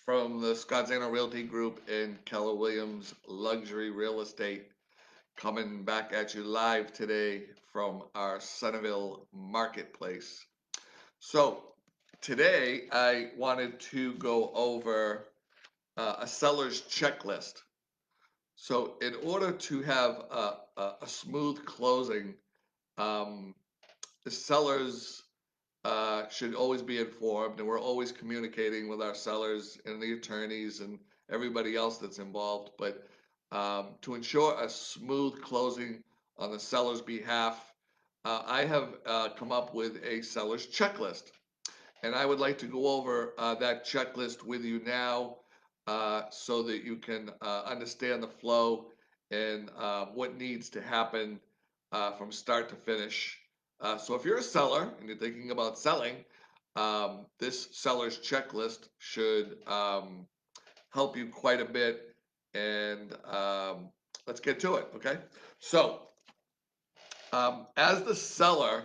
from the Scott Zano Realty Group and Keller Williams Luxury Real Estate, coming back at you live today from our Centerville marketplace. So today I wanted to go over a seller's checklist. So in order to have a smooth closing, um, the sellers should always be informed, and we're always communicating with our sellers and the attorneys and everybody else that's involved. But to ensure a smooth closing on the seller's behalf, I have come up with a seller's checklist. And I would like to go over that checklist with you now so that you can understand the flow and what needs to happen from start to finish. So if you're a seller and you're thinking about selling, this seller's checklist should help you quite a bit. And let's get to it, okay? So as the seller,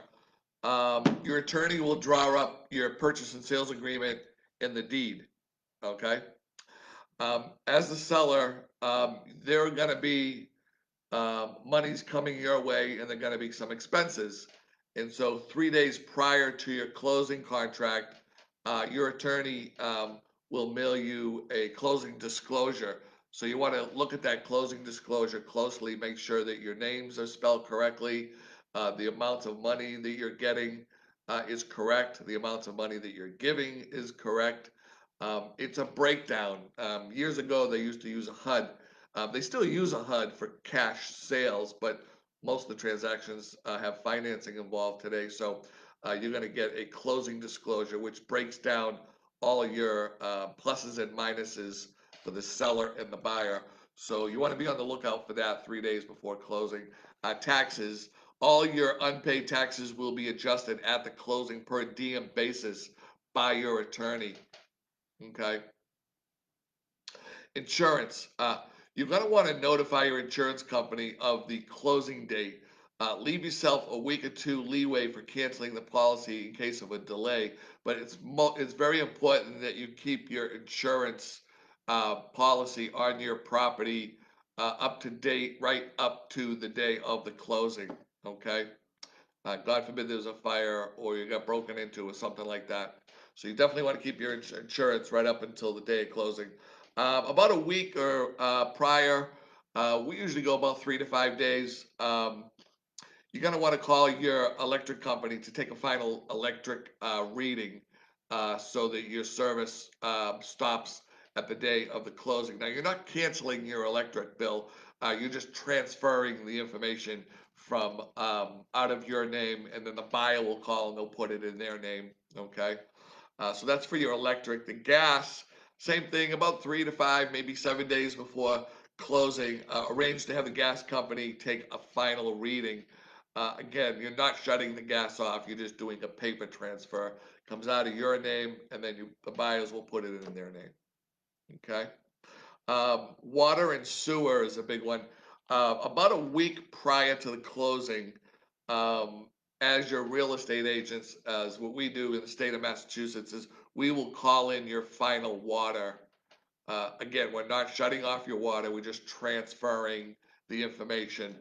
your attorney will draw up your purchase and sales agreement and the deed, okay? As the seller, there are gonna be monies coming your way and there are gonna be some expenses. And so 3 days prior to your closing contract, your attorney will mail you a closing disclosure. So you wanna look at that closing disclosure closely, make sure that your names are spelled correctly, the amount of money that you're getting is correct, the amounts of money that you're giving is correct. It's a breakdown. Years ago, they used to use a HUD. They still use a HUD for cash sales, but most of the transactions have financing involved today. So you're going to get a closing disclosure, which breaks down all of your pluses and minuses for the seller and the buyer. So you want to be on the lookout for that 3 days before closing. Taxes, all your unpaid taxes will be adjusted at the closing per diem basis by your attorney. Okay. Insurance. You're going to want to notify your insurance company of the closing date. Leave yourself a week or two leeway for canceling the policy in case of a delay. But it's very important that you keep your insurance policy on your property up to date, right up to the day of the closing. Okay. God forbid there's a fire or you got broken into or something like that. So you definitely want to keep your insurance right up until the day of closing. About a week or prior, we usually go about 3 to 5 days. You're going to want to call your electric company to take a final electric reading so that your service stops at the day of the closing. Now, you're not canceling your electric bill, you're just transferring the information from out of your name, and then the buyer will call and they'll put it in their name. Okay. So that's for your electric. The gas, same thing, about 3 to 5, maybe 7 days before closing, arrange to have the gas company take a final reading. Again, you're not shutting the gas off, you're just doing a paper transfer. Comes out of your name, and then the buyers will put it in their name. Okay. Water and sewer is a big one. About a week prior to the closing, um, as your real estate agents, as what we do in the state of Massachusetts is we will call in your final water. Again, we're not shutting off your water, we're just transferring the information.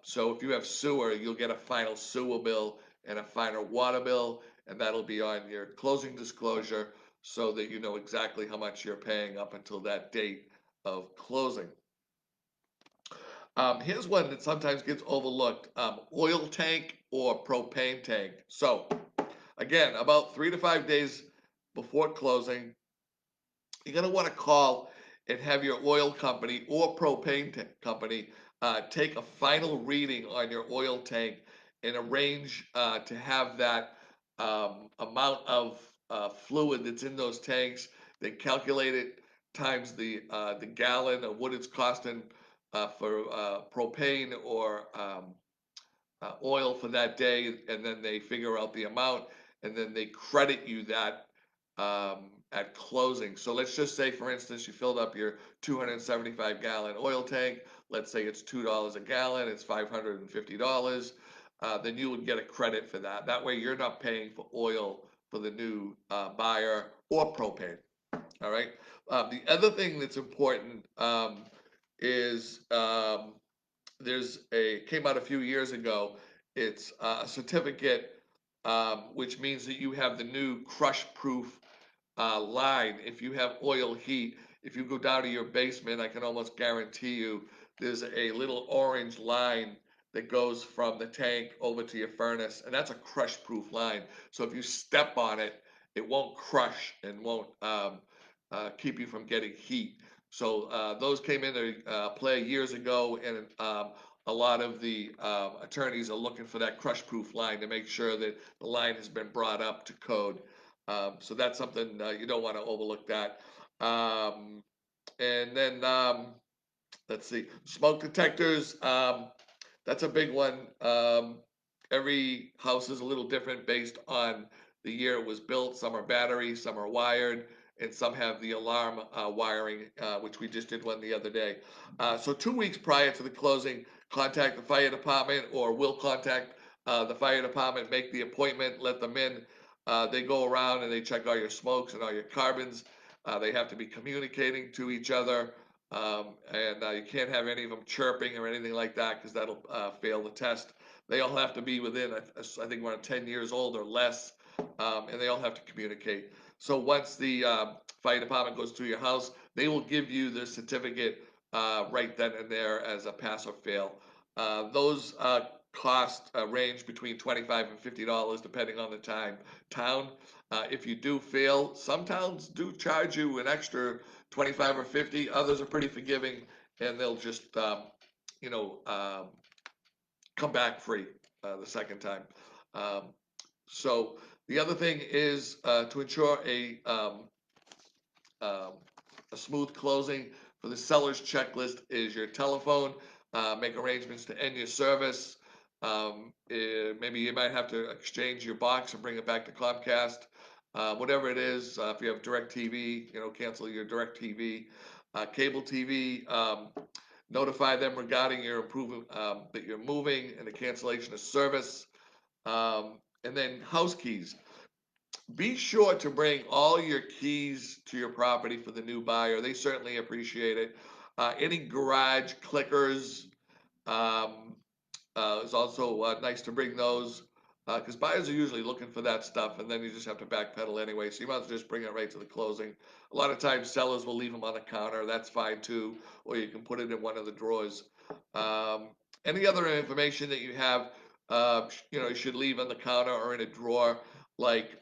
So if you have sewer, you'll get a final sewer bill and a final water bill, and that'll be on your closing disclosure so that you know exactly how much you're paying up until that date of closing. Here's one that sometimes gets overlooked, oil tank or propane tank. So again, about 3 to 5 days before closing, you're going to want to call and have your oil company or propane company take a final reading on your oil tank and arrange to have that amount of fluid that's in those tanks. They calculate it times the gallon of what it's costing for propane or oil for that day, and then they figure out the amount, and then they credit you that at closing. So let's just say, for instance, you filled up your 275-gallon oil tank. Let's say it's $2 a gallon, it's $550. Then you would get a credit for that. That way you're not paying for oil for the new buyer or propane. All right. The other thing that's important is there's a came out a few years ago. It's a certificate, which means that you have the new crush-proof line. If you have oil heat, if you go down to your basement, I can almost guarantee you there's a little orange line that goes from the tank over to your furnace, and that's a crush-proof line. So if you step on it, it won't crush and won't keep you from getting heat. So those came into play years ago, and a lot of the attorneys are looking for that crush-proof line to make sure that the line has been brought up to code. So that's something you don't want to overlook that. And then let's see, smoke detectors. That's a big one. Every house is a little different based on the year it was built. Some are battery, some are wired, and some have the alarm wiring, which we just did one the other day. So 2 weeks prior to the closing, contact the fire department, or will contact the fire department, make the appointment, let them in. They go around and they check all your smokes and all your carbons. They have to be communicating to each other. And you can't have any of them chirping or anything like that because that'll fail the test. They all have to be within, I think, around 10 years old or less, and they all have to communicate. So once the fire department goes to your house, they will give you the certificate right then and there as a pass or fail. Those cost range between $25 and $50 depending on the town. If you do fail, some towns do charge you an extra 25 or 50. Others are pretty forgiving, and they'll just you know come back free the second time. Um, so the other thing is to ensure um, a smooth closing. For the seller's checklist is your telephone. Make arrangements to end your service. Maybe you might have to exchange your box and bring it back to Comcast. Whatever it is, if you have direct TV, cancel your direct TV. Cable TV, notify them regarding your improvement, that you're moving, and the cancellation of service. And then house keys. Be sure to bring all your keys to your property for the new buyer. They certainly appreciate it. Any garage clickers, um, it's also nice to bring those because buyers are usually looking for that stuff, and then you just have to backpedal anyway. So you might as well just bring it right to the closing. A lot of times, sellers will leave them on the counter. That's fine too, or you can put it in one of the drawers. Um, any other information that you have, you should leave on the counter or in a drawer, like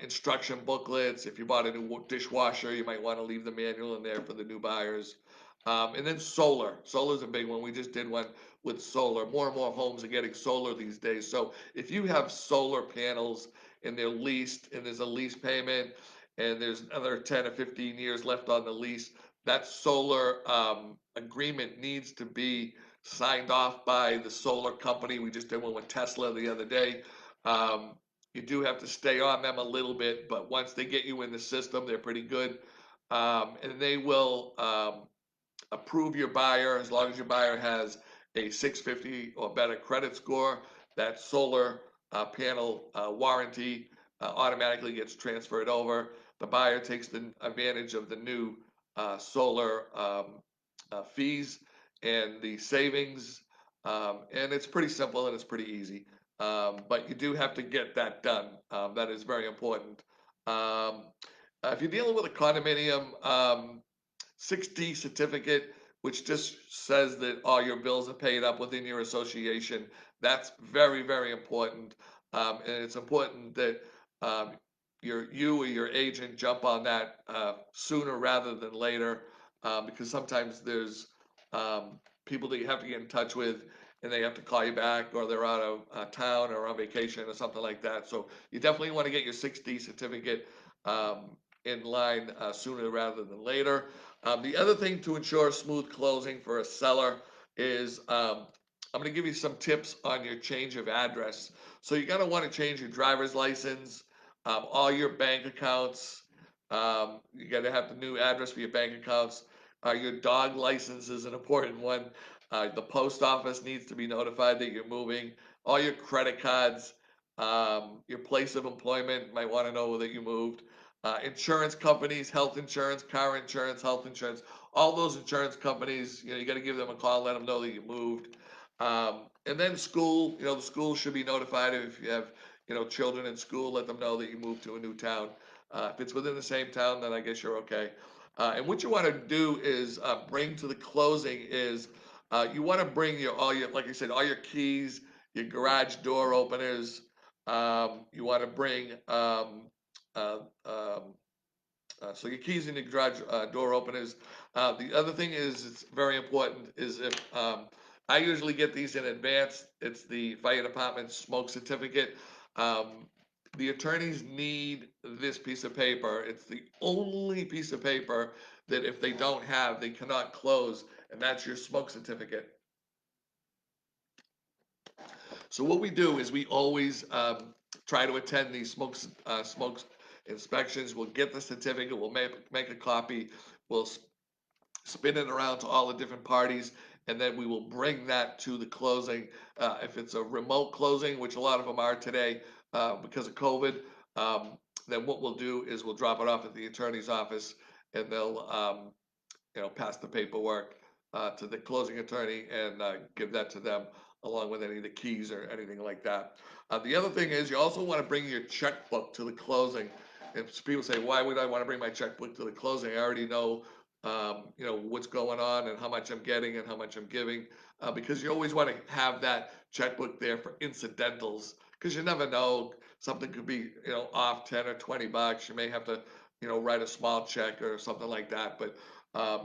instruction booklets. If you bought a new dishwasher, you might want to leave the manual in there for the new buyers. And then solar. Solar is a big one. We just did one with solar. More and more homes are getting solar these days. So if you have solar panels and they're leased and there's a lease payment and there's another 10 or 15 years left on the lease, that solar agreement needs to be signed off by the solar company. We just did one with Tesla the other day. Um, you do have to stay on them a little bit, but once they get you in the system, they're pretty good. And they will approve your buyer as long as your buyer has a 650 or better credit score. That solar panel warranty automatically gets transferred over. The buyer takes the advantage of the new solar fees and the savings, and it's pretty simple and it's pretty easy. But you do have to get that done. That is very important. If you're dealing with a condominium, 6D certificate, which just says that all your bills are paid up within your association. That's very, very important. And it's important that um, you or your agent jump on that sooner rather than later, because sometimes there's people that you have to get in touch with and they have to call you back, or they're out of town or on vacation or something like that. So you definitely want to get your 6D certificate in line sooner rather than later. The other thing to ensure smooth closing for a seller is I'm going to give you some tips on your change of address. So you're going to want to change your driver's license, all your bank accounts. You got to have the new address for your bank accounts. Your dog license is an important one. The post office needs to be notified that you're moving. All your credit cards, your place of employment might want to know that you moved. insurance companies, health insurance, car insurance, health insurance, all those insurance companies, you got to give them a call, let them know that you moved. And then school, the school should be notified if you have, children in school, let them know that you moved to a new town. If it's within the same town, then I guess you're okay. And what you want to do is bring to the closing is you want to bring like I said, all your keys, your garage door openers. You want to bring uh, um, so your keys and your garage door openers. The other thing is, it's very important, is if I usually get these in advance, it's the fire department smoke certificate. Um, the attorneys need this piece of paper. It's the only piece of paper that if they don't have, they cannot close, and that's your smoke certificate. So what we do is we always try to attend these smoke inspections. We'll get the certificate. We'll make a copy. We'll spin it around to all the different parties, and then we will bring that to the closing. If it's a remote closing, which a lot of them are today because of COVID, um, then what we'll do is we'll drop it off at the attorney's office, and they'll pass the paperwork to the closing attorney and give that to them along with any of the keys or anything like that. The other thing is you also want to bring your checkbook to the closing. If people say, why would I want to bring my checkbook to the closing? I already know, what's going on and how much I'm getting and how much I'm giving, because you always want to have that checkbook there for incidentals, because you never know, something could be, off 10 or 20 bucks. You may have to, write a small check or something like that. But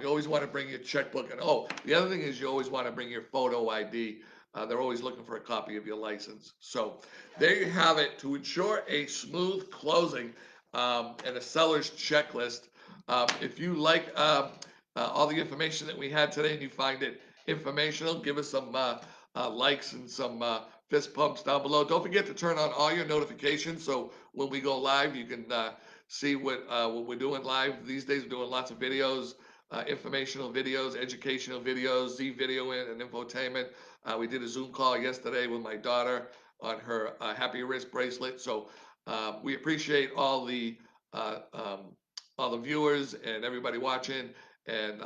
you always want to bring your checkbook. And oh, the other thing is you always want to bring your photo ID. They're always looking for a copy of your license. So there you have it. To ensure a smooth closing and a seller's checklist. If you like all the information that we had today and you find it informational, give us some likes and some fist pumps down below. Don't forget to turn on all your notifications so when we go live, you can see what we're doing live. These days, we're doing lots of videos, informational videos, educational videos, Z videoing and infotainment. We did a Zoom call yesterday with my daughter on her happy wrist bracelet. So we appreciate uh, um, all the viewers and everybody watching. And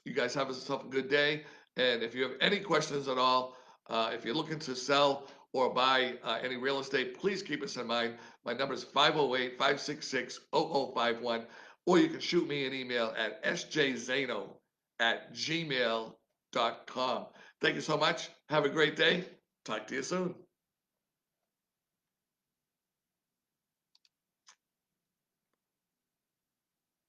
you guys have yourself a good day. And if you have any questions at all, if you're looking to sell or buy any real estate, please keep us in mind. My number is 508-566-0051, or you can shoot me an email at sjzano@gmail.com. Thank you so much. Have a great day. Talk to you soon.